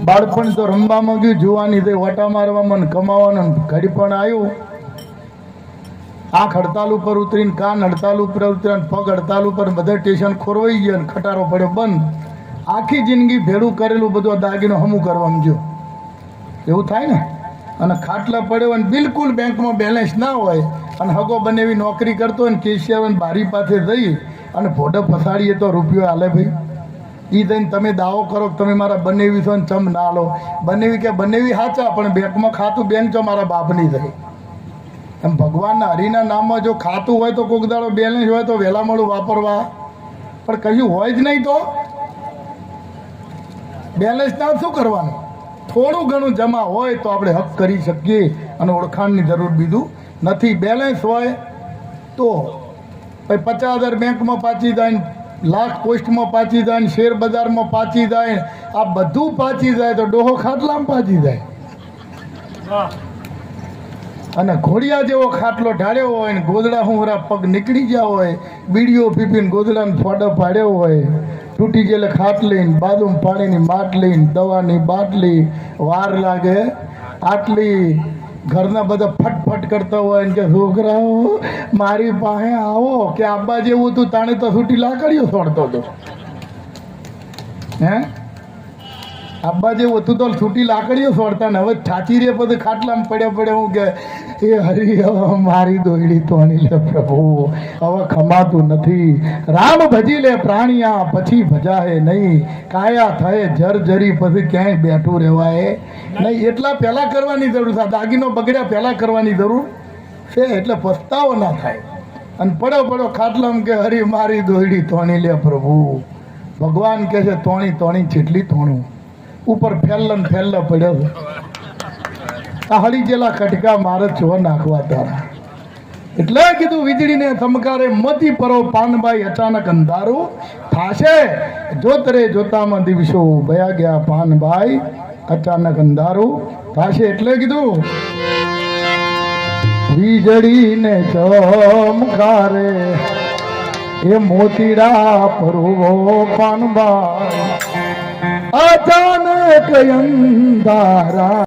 બાળપણ તો રમવામાં ગયું, જુવાની થઈ વટા મારવામાં ને કમાવાનું, ઘડી પણ આવ્યું આંખ હડતાલ ઉપર ઉતરીને, કાન હડતાલ ઉપર ઉતરીને, પગ હડતાલ ઉપર, બધા સ્ટેશન ખોરવાઈ ગયા ને ખટારો પડ્યો બંધ. આખી જિંદગી ભેડું કરેલું બધું દાગીનો હમું કરવામાં જો એવું થાય ને. અને ખાટલા પડ્યો અને બિલકુલ બેંકમાં બેલેન્સ ના હોય અને હગો બનેવી નોકરી કરતો હોય ને કેશિયર બારી પાસે જઈ અને ભોડો ફસાડીએ તો રૂપિયો હાલે ભાઈ. એ થઈને તમે દાવો કરો કે તમે મારા બનેવી છો ને ચમ ના લો. બનેવી કે બનેવી સાચા, પણ બેંકમાં ખાતું બેંક છો મારા બાપની થઈ. એમ ભગવાનના હરિના નામમાં જો ખાતું હોય તો કોઈક દાડો બેલેન્સ હોય તો વહેલા મળું વાપરવા, પણ કશું હોય જ નહીં તો બેલેન્સ ના શું કરવાનું. થોડું ઘણું જમા હોય તો આપણે હક કરી શકીએ અને ઓળખાણની જરૂર બીજું નથી. બેલેન્સ હોય તો ભાઈ 50,000 બેંકમાં પાછી જાય ને, લાખ પોસ્ટમાં પાછી જાય ને, શેર બજારમાં પાછી જાય, આ બધું પાછી જાય તો ડોહો ખાટલામાં પાછી જાય. અને ઘોડિયા જેવો ખાટલો ઢાળ્યો હોય ને ગોદડા હુંરા પગ નીકળી ગયા હોય, બીડીઓ પીપીને ગોદડાને ફોડો પાડ્યો હોય, તૂટી ગયેલા ખાટલી, બાદુમ પાણીની માટલી, દવાની બાટલી, વાર લાગે આટલી, ઘરના બધા ફટફટ કરતા હોય ને કે છોકરાઓ મારી પાસે આવો, કે આબા જેવું હતું તાણે તો છૂટી લાકડીઓ છોડતો હતો. હે આબા જેવું હતું તો છૂટી લાકડીઓ છોડતા ને હવે છાચી રે બધું ખાટલામાં પડ્યા હું કે એ હરી હવે મારી દોયડી તોણી લે પ્રભુ, હવે ખમાતું નથી. રામ ભજી લે પ્રાણિયા પછી ભજાહે નહીં, કાયા થયે જર્જરી પછી ક્યાંય બેઠું રહેવાય નહીં. એટલા પહેલાં કરવાની જરૂર છે. દાગીનો બગડ્યા પહેલાં કરવાની જરૂર છે એટલે પસ્તાવો ના થાય. અને પડો ખાટલામાં કે હરી મારી દોયડી તોણી લે પ્રભુ. ભગવાન કહે છે તોણી તોણી જેટલી તોણું, ઉપર ફેલ્લન ફેલ્લા પડ્યો છે. આ હળી જેલા કટકા મારે છો નાખવા તારા. એટલે કીધું વીજળીને થમકારે મતી પરો પાનબાઈ અચાનક અંધારું થાશે, જોતરે જોતામાં દિવસો ભયા ગયા પાનબાઈ અચાનક અંધારું થાશે. એટલે કીધું વીજળીને ચમકારે એ મોતીડા પરવો પાનબાઈ અચાનક અંધારા